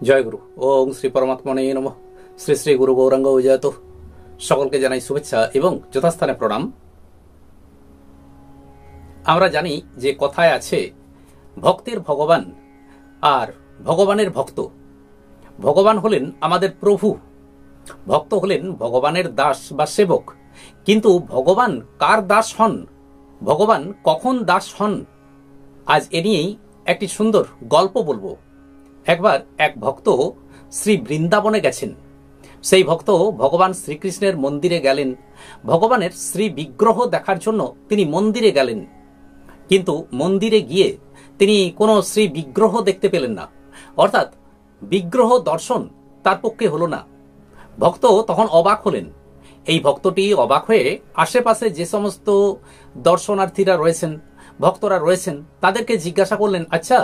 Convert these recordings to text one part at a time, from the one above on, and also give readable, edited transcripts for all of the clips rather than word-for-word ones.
জয় গুরু। ওং শ্রী পরমাত্মনে নমঃ। শ্রী শ্রী গুরু গৌরাঙ্গ বিজয়ত। সকলকে জানাই শুভেচ্ছা এবং যথাস্থানে প্রণাম। আমরা জানি যে কথায় আছে, ভক্তের ভগবান আর ভগবানের ভক্ত। ভগবান হলেন আমাদের প্রভু, ভক্ত হলেন ভগবানের দাস বা সেবক। কিন্তু ভগবান কার দাস হন, ভগবান কখন দাস হন, আজ এ নিয়েই একটি সুন্দর গল্প বলবো। একবার এক ভক্ত শ্রী বৃন্দাবনে গেছেন। সেই ভক্ত ভগবান শ্রীকৃষ্ণের মন্দিরে গেলেন। ভগবানের শ্রী বিগ্রহ দেখার জন্য তিনি মন্দিরে গেলেন, কিন্তু মন্দিরে গিয়ে তিনি কোনো শ্রী বিগ্রহ দেখতে পেলেন না, অর্থাৎ বিগ্রহ দর্শন তার পক্ষে হলো না। ভক্ত তখন অবাক হলেন। এই ভক্তটি অবাক হয়ে আশেপাশে যে সমস্ত দর্শনার্থীরা রয়েছেন, ভক্তরা রয়েছেন, তাদেরকে জিজ্ঞাসা করলেন, আচ্ছা,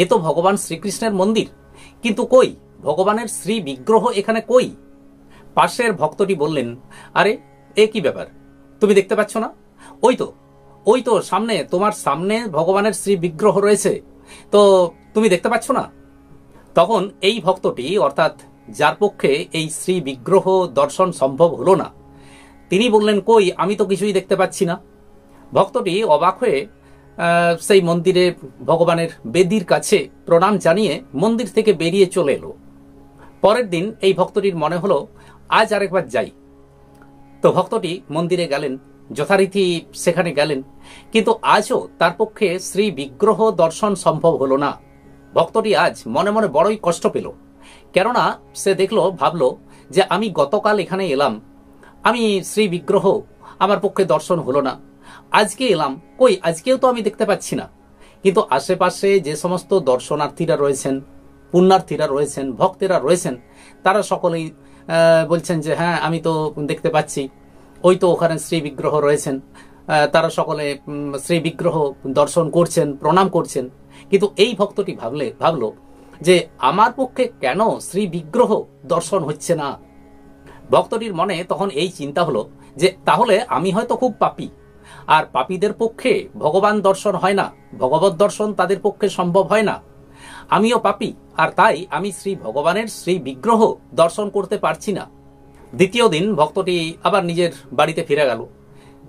এ তো ভগবান শ্রীকৃষ্ণের মন্দির, কিন্তু কই ভগবানের শ্রী বিগ্রহ এখানে কই? পাশের ভক্তটি বললেন, আরে এ কি ব্যাপার, তুমি দেখতে পাচ্ছ না? ওই তো সামনে, তোমার সামনে ভগবানের শ্রী বিগ্রহ রয়েছে, তো তুমি দেখতে পাচ্ছ না? তখন এই ভক্তটি, অর্থাৎ যার পক্ষে এই শ্রী বিগ্রহ দর্শন সম্ভব হলো না, তিনি বললেন, কই, আমি তো কিছুই দেখতে পাচ্ছি না। ভক্তটি অবাক হয়ে সেই মন্দিরে ভগবানের বেদির কাছে প্রণাম জানিয়ে মন্দির থেকে বেরিয়ে চলে এলো। পরের দিন এই ভক্তটির মনে হলো, আজ আরেকবার যাই। তো ভক্তটি মন্দিরে গেলেন, যথারীতি সেখানে গেলেন, কিন্তু আজও তার পক্ষে শ্রী বিগ্রহ দর্শন সম্ভব হলো না। ভক্তটি আজ মনে মনে বড়ই কষ্ট পেল, কেননা সে ভাবলো যে আমি গতকাল এখানে এলাম, আমি শ্রী বিগ্রহ আমার পক্ষে দর্শন হলো না। আজকে এলাম, কই, আজকেও তো আমি দেখতে পাচ্ছি না। কিন্তু আশেপাশে যে সমস্ত দর্শনার্থীরা রয়েছেন, পুণ্যার্থীরা রয়েছেন, ভক্তেরা রয়েছেন, তারা সকলেই বলছেন যে হ্যাঁ, আমি তো দেখতে পাচ্ছি, ওই তো ওখানে শ্রী বিগ্রহ রয়েছেন। তারা সকলে শ্রী বিগ্রহ দর্শন করছেন, প্রণাম করছেন। কিন্তু এই ভক্তটি ভাবলো যে আমার পক্ষে কেন শ্রী বিগ্রহ দর্শন হচ্ছে না? ভক্তটির মনে তখন এই চিন্তা হলো যে তাহলে আমি হয়তো খুব পাপী, আর পাপীদের পক্ষে ভগবান দর্শন হয় না, ভগবত দর্শন তাদের পক্ষে সম্ভব হয় না। আমিও পাপী, আর তাই আমি শ্রী ভগবানের শ্রী বিগ্রহ দর্শন করতে পারছি না। দ্বিতীয় দিন ভক্তটি আবার নিজের বাড়িতে ফিরে গেল।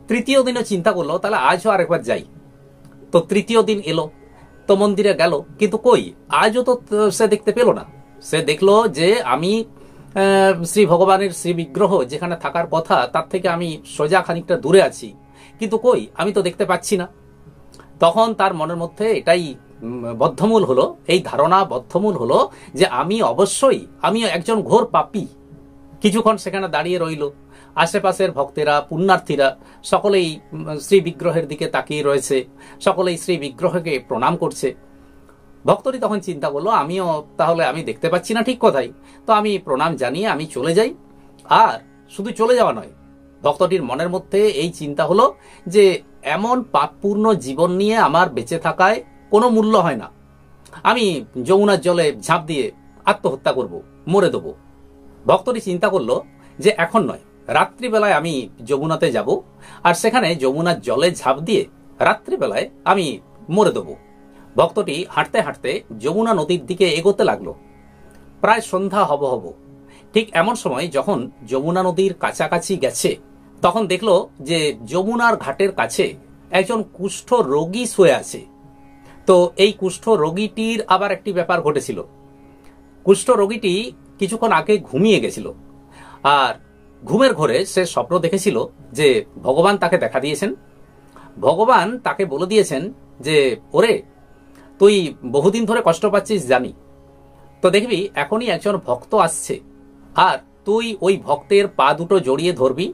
তৃতীয় দিনও চিন্তা করলো, তাহলে আজও আরেকবার যাই। তো তৃতীয় দিন এলো, তো মন্দিরে গেল, কিন্তু কই, আজও তো সে দেখতে পেল না। সে দেখলো যে আমি শ্রী ভগবানের শ্রী বিগ্রহ যেখানে থাকার কথা, তার থেকে আমি সোজা খানিকটা দূরে আছি, কিন্তু কই, আমি তো দেখতে পাচ্ছি না। তখন তার মনের মধ্যে এটাই বদ্ধমূল হলো, এই ধারণা বদ্ধমূল হলো যে আমি একজন ঘোর পাপী। কিছুক্ষণ সেখানে দাঁড়িয়ে রইল। আশেপাশের ভক্তেরা, পুণ্যার্থীরা সকলেই শ্রী বিগ্রহের দিকে তাকিয়ে রয়েছে, সকলেই শ্রী বিগ্রহকে প্রণাম করছে। ভক্তটি তখন চিন্তা করলো, আমি দেখতে পাচ্ছি না ঠিক কথাই, তো আমি প্রণাম জানিয়ে আমি চলে যাই। আর শুধু চলে যাওয়া নয়, ভক্তটির মনের মধ্যে এই চিন্তা হলো যে এমন পাপপূর্ণ জীবন নিয়ে আমার বেঁচে থাকায় কোনো মূল্য হয় না, আমি যমুনার জলে ঝাঁপ দিয়ে আত্মহত্যা করব, মরে দেব। ভক্তটি চিন্তা করলো যে এখন নয়, রাত্রিবেলায় আমি যমুনাতে যাব, আর সেখানে যমুনার জলে ঝাঁপ দিয়ে রাত্রিবেলায় আমি মরে দেব। ভক্তটি হাঁটতে হাঁটতে যমুনা নদীর দিকে এগোতে লাগলো। প্রায় সন্ধ্যা হব। ঠিক এমন সময় যখন যমুনা নদীর কাছাকাছি গেছে, তখন দেখলো যে যমুনার ঘাটের কাছে একজন কুষ্ঠ রোগী শুয়ে আছে। তো এই কুষ্ঠ রোগীটির আবার একটি ব্যাপার ঘটেছিল। কুষ্ঠ রোগীটি কিছুক্ষণ আগে ঘুমিয়ে গেছিল, আর ঘুমের ঘোরে সে স্বপ্ন দেখেছিল যে ভগবান তাকে দেখা দিয়েছেন। ভগবান তাকে বলে দিয়েছেন যে ওরে, তুই বহুদিন ধরে কষ্ট পাচ্ছিস জানি, তো দেখবি এখনই একজন ভক্ত আসছে, আর তুই ওই ভক্তের পা দুটো জড়িয়ে ধরবি,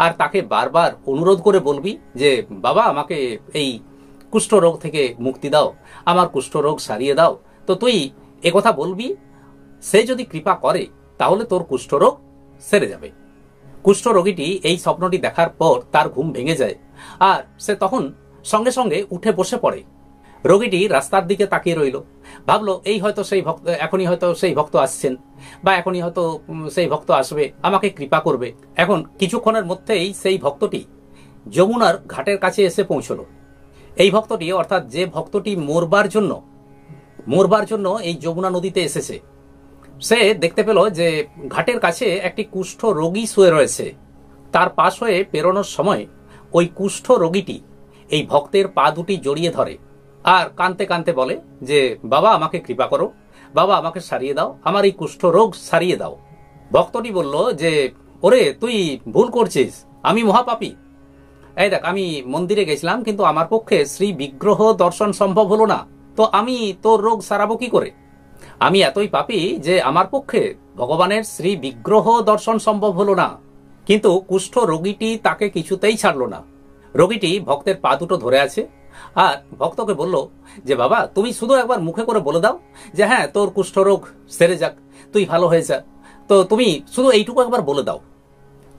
আর তাকে বারবার অনুরোধ করে বলবি যে বাবা, আমাকে এই কুষ্ঠরোগ থেকে মুক্তি দাও, আমার কুষ্ঠরোগ সারিয়ে দাও। তো তুই একথা বলবি, সে যদি কৃপা করে তাহলে তোর কুষ্ঠরোগ সেরে যাবে। কুষ্ঠরোগীটি এই স্বপ্নটি দেখার পর তার ঘুম ভেঙে যায়, আর সে তখন সঙ্গে সঙ্গে উঠে বসে পড়ে। রোগীটি রাস্তার দিকে তাকিয়ে রইল, ভাবলো এই হয়তো সেই ভক্ত, এখনই হয়তো সেই ভক্ত আসছেন, বা এখনই হয়তো সেই ভক্ত আসবে, আমাকে কৃপা করবে। এখন কিছুক্ষণের মধ্যেই সেই ভক্তটি যমুনার ঘাটের কাছে এসে পৌঁছলো। এই ভক্তটি, অর্থাৎ যে ভক্তটি মরবার জন্য এই যমুনা নদীতে এসেছে, সে দেখতে পেল যে ঘাটের কাছে একটি কুষ্ঠ রোগী শুয়ে রয়েছে। তার পাশ হয়ে পেরোনোর সময় ওই কুষ্ঠ রোগীটি এই ভক্তের পা দুটি জড়িয়ে ধরে আর কাঁদতে কাঁদতে বলে যে বাবা আমাকে কৃপা করো, বাবা আমাকে সারিয়ে দাও, আমার এই কুষ্ঠ রোগ সারিয়ে দাও। ভক্তটি বলল যে ওরে তুই ভুল করছিস, আমি মহাপাপী। এই দেখ, আমি মন্দিরে গেছিলাম কিন্তু আমার পক্ষে শ্রী বিগ্রহ দর্শন সম্ভব হলো না, তো আমি তোর রোগ সারাবো কি করে? আমি এতই পাপী যে আমার পক্ষে ভগবানের শ্রী বিগ্রহ দর্শন সম্ভব হলো না। কিন্তু কুষ্ঠ রোগীটি তাকে কিছুতেই ছাড়লো না। রোগীটি ভক্তের পা দুটো ধরে আছে আর ভক্তকে বলল যে বাবা তুমি শুধু একবার মুখে করে বলে দাও যে হ্যাঁ তোর কুষ্ঠরোগ সেরে যাক, তুই ভালো হয়ে যা, তো তুমি শুধু এইটুকু একবার বলে দাও।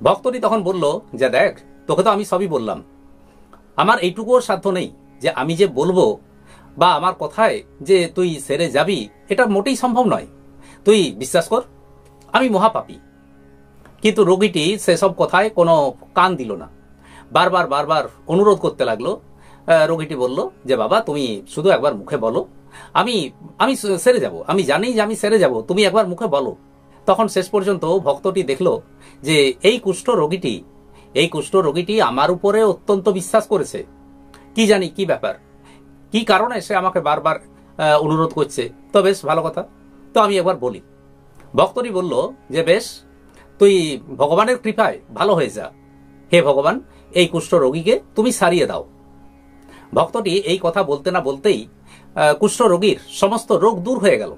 ভক্তটি তখন বলল যে দেখ, তোকে তো আমি সবই বললাম, আমার এইটুকুও সাধ্য নেই যে আমি যে বলবো বা আমার কথায় যে তুই সেরে যাবি, এটা মোটেই সম্ভব নয়, তুই বিশ্বাস কর, আমি মহাপাপী। কিন্তু রোগীটি সেসব কথায় কোনো কান দিল না, বারবার বারবার অনুরোধ করতে লাগলো। রোগীটি বলল যে বাবা তুমি শুধু একবার মুখে বলো, আমি আমি সেরে যাব, আমি জানি যে আমি সেরে যাব, তুমি একবার মুখে বলো। তখন শেষ পর্যন্ত ভক্তটি দেখল যে এই কুষ্ঠ রোগীটি আমার উপরে অত্যন্ত বিশ্বাস করেছে। কি জানি কি ব্যাপার, কি কারণে সে আমাকে বারবার অনুরোধ করছে। তো বেশ ভালো কথা, তো আমি একবার বলি। ভক্তটি বলল যে বেশ, তুই ভগবানের কৃপায় ভালো হয়ে যা, হে ভগবান এই কুষ্ঠ রোগীকে তুমি সারিয়ে দাও। ভক্তটি এই কথা বলতে না বলতেই কুষ্ঠ রোগীর সমস্ত রোগ দূর হয়ে গেল।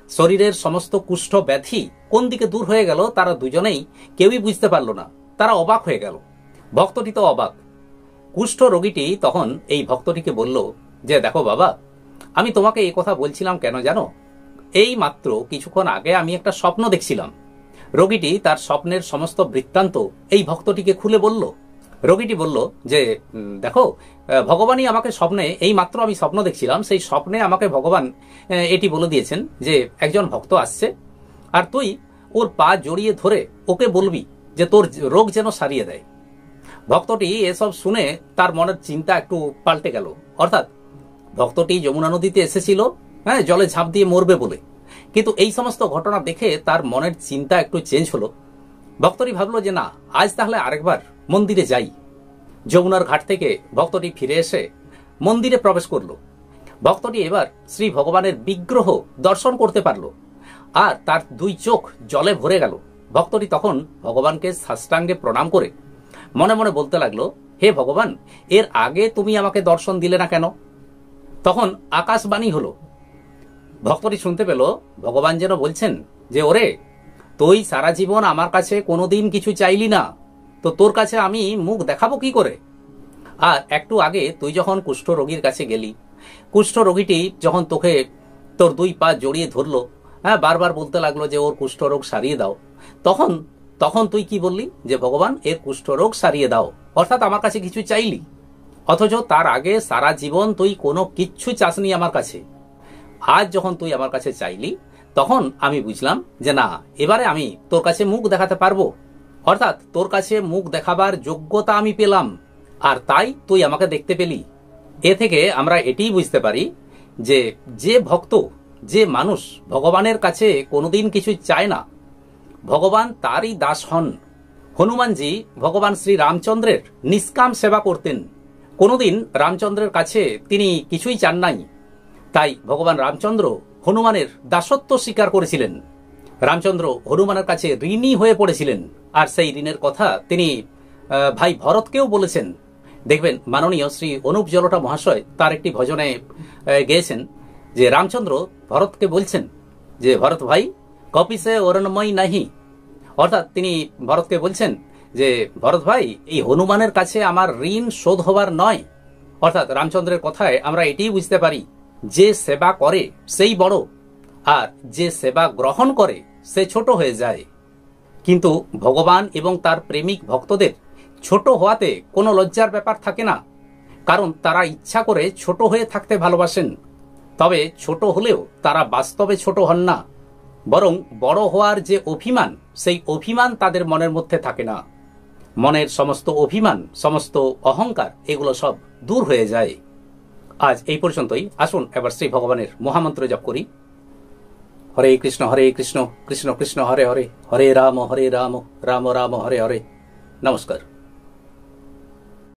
শরীরের সমস্ত কুষ্ঠ ব্যাধি কোন দিকে দূর হয়ে গেল তারা দুজনেই কেউই বুঝতে পারল না, তারা অবাক হয়ে গেল। ভক্তটি তো অবাক। কুষ্ঠ রোগীটি তখন এই ভক্তটিকে বলল যে দেখো বাবা, আমি তোমাকে এই কথা বলছিলাম কেন জানো? এই মাত্র কিছুক্ষণ আগে আমি একটা স্বপ্ন দেখছিলাম। রোগীটি তার স্বপ্নের সমস্ত বৃত্তান্ত এই ভক্তটিকে খুলে বলল। রোগীটি বলল যে দেখো, ভগবানই আমাকে স্বপ্নে, এই মাত্র আমি স্বপ্ন দেখছিলাম, সেই স্বপ্নে আমাকে ভগবান এটি বলে দিয়েছেন যে একজন ভক্ত আসছে আর তুই ওর পা জড়িয়ে ধরে ওকে বলবি যে তোর রোগ যেন সারিয়ে দেয়। ভক্তটি এসব শুনে তার মনের চিন্তা একটু পাল্টে গেল। অর্থাৎ ভক্তটি যমুনা নদীতে এসেছিল হ্যাঁ জলে ঝাঁপ দিয়ে মরবে বলে, কিন্তু এই সমস্ত ঘটনা দেখে তার মনের চিন্তা একটু চেঞ্জ হলো। ভক্তটি ভাবলো যে না, আজ তাহলে আরেকবার মন্দিরে যাই। যমুনার ঘাট থেকে ভক্তটি ফিরে এসে মন্দিরে প্রবেশ করল। ভক্তটি এবার শ্রী ভগবানের বিগ্রহ দর্শন করতে পারল আর তার দুই চোখ জলে ভরে গেল। ভক্তটি তখন ভগবানকে সাষ্টাঙ্গে প্রণাম করে মনে মনে বলতে লাগলো, হে ভগবান, এর আগে তুমি আমাকে দর্শন দিলে না কেন? তখন আকাশবাণী হলো। ভক্তটি শুনতে পেল ভগবান যেন বলছেন যে ওরে, তুই সারা জীবন আমার কাছে কোনোদিন কিছু চাইলি না, তো তোর কাছে আমি মুখ দেখাবো কি করে? আর একটু আগে তুই যখন কুষ্ঠ রোগীর কাছে গেলি, কুষ্ঠ রোগীটি যখন তোকে তোর দুই পা জড়িয়ে ধরলো, হ্যাঁ বারবার বলতে লাগলো যে ওর কুষ্ঠ রোগ সারিয়ে দাও, তখন তখন তুই কি বললি যে ভগবান এর কুষ্ঠ রোগ সারিয়ে দাও, অর্থাৎ আমার কাছে কিছু চাইলি। অথচ তার আগে সারা জীবন তুই কোনো কিচ্ছু চাসনি আমার কাছে। আজ যখন তুই আমার কাছে চাইলি, তখন আমি বুঝলাম যে না, এবারে আমি তোর কাছে মুখ দেখাতে পারবো, অর্থাৎ তোর কাছে মুখ দেখাবার যোগ্যতা আমি পেলাম, আর তাই তুই আমাকে দেখতে পেলি। এ থেকে আমরা এটিই বুঝতে পারি যে যে ভক্ত, যে মানুষ ভগবানের কাছে কোনোদিন কিছু চায় না, ভগবান তারই দাস হন। হনুমানজি ভগবান শ্রী রামচন্দ্রের নিষ্কাম সেবা করতেন, কোনোদিন রামচন্দ্রের কাছে তিনি কিছুই চান নাই। তাই ভগবান রামচন্দ্র হনুমানের দাসত্ব স্বীকার করেছিলেন। রামচন্দ্র হনুমানের কাছে ঋণী হয়ে পড়েছিলেন, আর সেই ঋণের কথা তিনি ভাই ভরতকেও বলেছেন। দেখবেন মাননীয় শ্রী অনুপ জলোটা মহাশয় তার একটি ভজনে গেয়েছেন যে রামচন্দ্র ভরতকে বলছেন যে ভরত ভাই কপিসে অরণ্যময় নাহি, অর্থাৎ তিনি ভরতকে বলছেন যে ভরত ভাই, এই হনুমানের কাছে আমার ঋণ শোধ হবার নয়। অর্থাৎ রামচন্দ্রের কথায় আমরা এটিই বুঝতে পারি, যে সেবা করে সেই বড়, আর যে সেবা গ্রহণ করে সে ছোট হয়ে যায়। কিন্তু ভগবান এবং তার প্রেমিক ভক্তদের ছোট হওয়াতে কোনো লজ্জার ব্যাপার থাকে না, কারণ তারা ইচ্ছা করে ছোট হয়ে থাকতে ভালোবাসেন। তবে ছোট হলেও তারা বাস্তবে ছোট হন না, বরং বড় হওয়ার যে অভিমান, সেই অভিমান তাদের মনের মধ্যে থাকে না। মনের সমস্ত অভিমান, সমস্ত অহংকার, এগুলো সব দূর হয়ে যায়। আজ এই পর্যন্তই। আসুন এবার শ্রী ভগবানের মহামন্ত্র জপ করি। হরে কৃষ্ণ কৃষ্ণ কৃষ্ণ হরে হরে, হরে রাম রাম রাম হরে হরে। নমস্কার।